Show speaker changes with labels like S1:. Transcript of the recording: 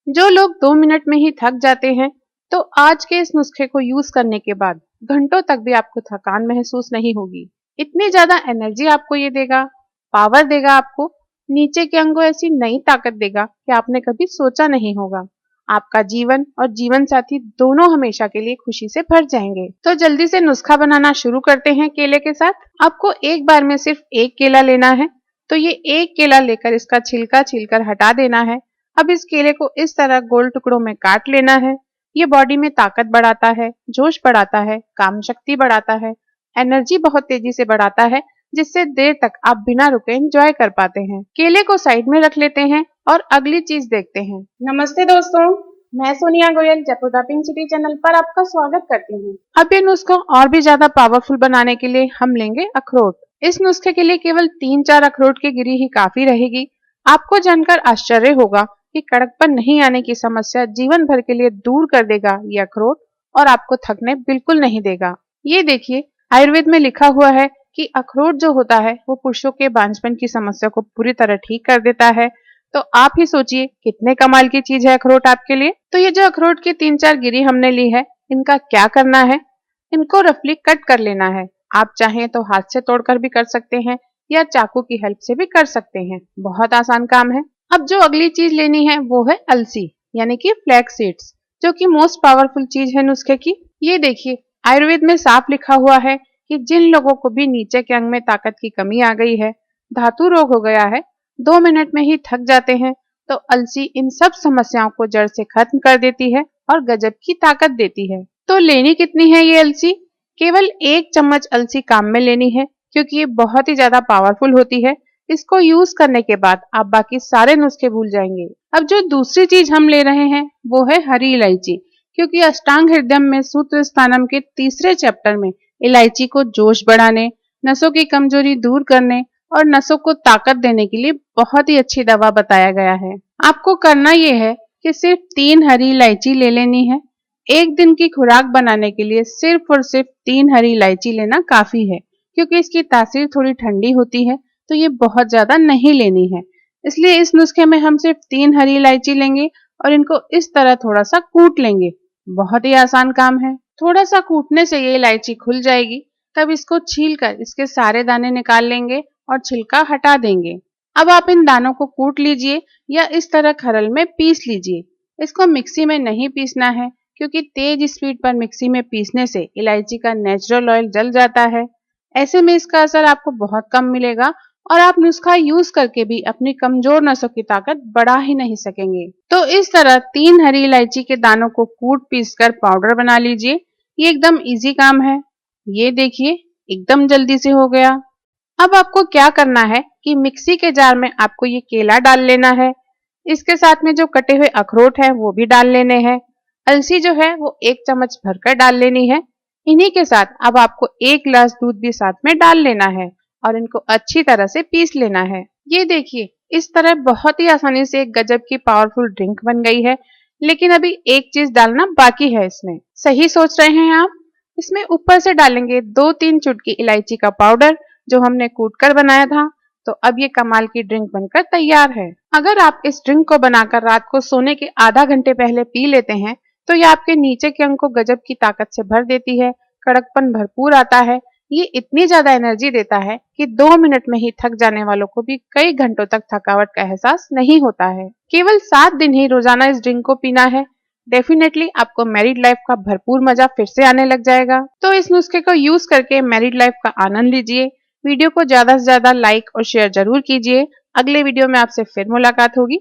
S1: जो लोग 2 मिनट में ही थक जाते हैं, तो आज के इस नुस्खे को यूज करने के बाद घंटों तक भी आपको थकान महसूस नहीं होगी। इतनी ज्यादा एनर्जी आपको ये देगा, पावर देगा आपको, नीचे के अंगों ऐसी नई ताकत देगा कि आपने कभी सोचा नहीं होगा। आपका जीवन और जीवन साथी दोनों हमेशा के लिए खुशी से भर जाएंगे। तो जल्दी से नुस्खा बनाना शुरू करते हैं केले के साथ। आपको एक बार में सिर्फ एक केला लेना है। तो ये एक केला लेकर इसका छिलका छीलकर हटा देना है। अब इस केले को इस तरह गोल टुकड़ों में काट लेना है। ये बॉडी में ताकत बढ़ाता है, जोश बढ़ाता है, काम शक्ति बढ़ाता है, एनर्जी बहुत तेजी से बढ़ाता है, जिससे देर तक आप बिना रुके एंजॉय कर पाते हैं। केले को साइड में रख लेते हैं और अगली चीज देखते हैं। नमस्ते दोस्तों, मैं Sonia Goyal Jaipur the pink city channel पर आपका स्वागत करती हूँ। अब ये नुस्खा और भी ज्यादा पावरफुल बनाने के लिए हम लेंगे अखरोट। इस नुस्खे के लिए केवल 3-4 अखरोट की गिरी ही काफी रहेगी। आपको जानकर आश्चर्य होगा कि कड़कपन नहीं आने की समस्या जीवन भर के लिए दूर कर देगा ये अखरोट, और आपको थकने बिल्कुल नहीं देगा। ये देखिए, आयुर्वेद में लिखा हुआ है कि अखरोट जो होता है वो पुरुषों के बांझपन की समस्या को पूरी तरह ठीक कर देता है। तो आप ही सोचिए कितने कमाल की चीज है अखरोट आपके लिए। तो ये जो अखरोट की 3-4 गिरी हमने ली है, इनका क्या करना है, इनको रफली कट कर लेना है। आप चाहें तो हाथ से तोड़कर भी कर सकते हैं या चाकू की हेल्प से भी कर सकते हैं। बहुत आसान काम है। अब जो अगली चीज लेनी है वो है अलसी, यानी कि फ्लैक्स सीड्स, जो कि मोस्ट पावरफुल चीज है नुस्खे की। ये देखिए, आयुर्वेद में साफ लिखा हुआ है कि जिन लोगों को भी नीचे के अंग में ताकत की कमी आ गई है, धातु रोग हो गया है, 2 मिनट में ही थक जाते हैं, तो अलसी इन सब समस्याओं को जड़ से खत्म कर देती है और गजब की ताकत देती है। तो लेनी कितनी है ये अलसी? केवल 1 चम्मच अलसी काम में लेनी है, क्योंकि ये बहुत ही ज्यादा पावरफुल होती है। इसको यूज करने के बाद आप बाकी सारे नुस्खे भूल जाएंगे। अब जो दूसरी चीज हम ले रहे हैं वो है हरी इलायची, क्योंकि अष्टांग हृदय में सूत्र स्थानम के तीसरे चैप्टर में इलायची को जोश बढ़ाने, नसों की कमजोरी दूर करने और नसों को ताकत देने के लिए बहुत ही अच्छी दवा बताया गया है। आपको करना यह है कि सिर्फ 3 हरी इलायची ले लेनी है। एक दिन की खुराक बनाने के लिए सिर्फ और सिर्फ 3 हरी इलायची लेना काफी है, क्योंकि इसकी तासीर थोड़ी ठंडी होती है, तो ये बहुत ज्यादा नहीं लेनी है। इसलिए इस नुस्खे में हम सिर्फ 3 हरी इलायची लेंगे और इनको इस तरह थोड़ा सा कूट लेंगे। बहुत ही आसान काम है। थोड़ा सा कूटने से ये इलायची खुल जाएगी। तब इसको छीलकर इसके सारे दाने निकाल लेंगे और छिलका हटा देंगे। अब आप इन दानों को कूट लीजिए या इस तरह खरल में पीस लीजिए। इसको मिक्सी में नहीं पीसना है, क्योंकि तेज स्पीड पर मिक्सी में पीसने से इलायची का नेचुरल ऑयल जल जाता है। ऐसे में इसका असर आपको बहुत कम मिलेगा और आप नुस्खा यूज करके भी अपनी कमजोर नसों की ताकत बढ़ा ही नहीं सकेंगे। तो इस तरह 3 हरी इलायची के दानों को कूट पीस कर पाउडर बना लीजिए। ये एकदम इजी काम है। ये देखिए, एकदम जल्दी से हो गया। अब आपको क्या करना है कि मिक्सी के जार में आपको ये केला डाल लेना है। इसके साथ में जो कटे हुए अखरोट है वो भी डाल लेने हैं। अलसी जो है वो 1 चम्मच भरकर डाल लेनी है। इन्हीं के साथ अब आपको 1 गिलास दूध भी साथ में डाल लेना है और इनको अच्छी तरह से पीस लेना है। ये देखिए, इस तरह बहुत ही आसानी से एक गजब की पावरफुल ड्रिंक बन गई है। लेकिन अभी एक चीज डालना बाकी है इसमें। सही सोच रहे हैं आप? इसमें ऊपर से डालेंगे 2-3 चुटकी इलायची का पाउडर, जो हमने कूट कर बनाया था। तो अब ये कमाल की ड्रिंक बनकर तैयार है। अगर आप इस ड्रिंक को बनाकर रात को सोने के आधा घंटे पहले पी लेते हैं, तो ये आपके नीचे के अंग को गजब की ताकत से भर देती है, कड़कपन भरपूर आता है। ये इतनी ज्यादा एनर्जी देता है कि 2 मिनट में ही थक जाने वालों को भी कई घंटों तक थकावट का एहसास नहीं होता है। केवल 7 दिन ही रोजाना इस ड्रिंक को पीना है। डेफिनेटली आपको मैरिड लाइफ का भरपूर मजा फिर से आने लग जाएगा। तो इस नुस्खे को यूज करके मैरिड लाइफ का आनंद लीजिए। वीडियो को ज्यादा से ज्यादा लाइक और शेयर जरूर कीजिए। अगले वीडियो में आपसे फिर मुलाकात होगी।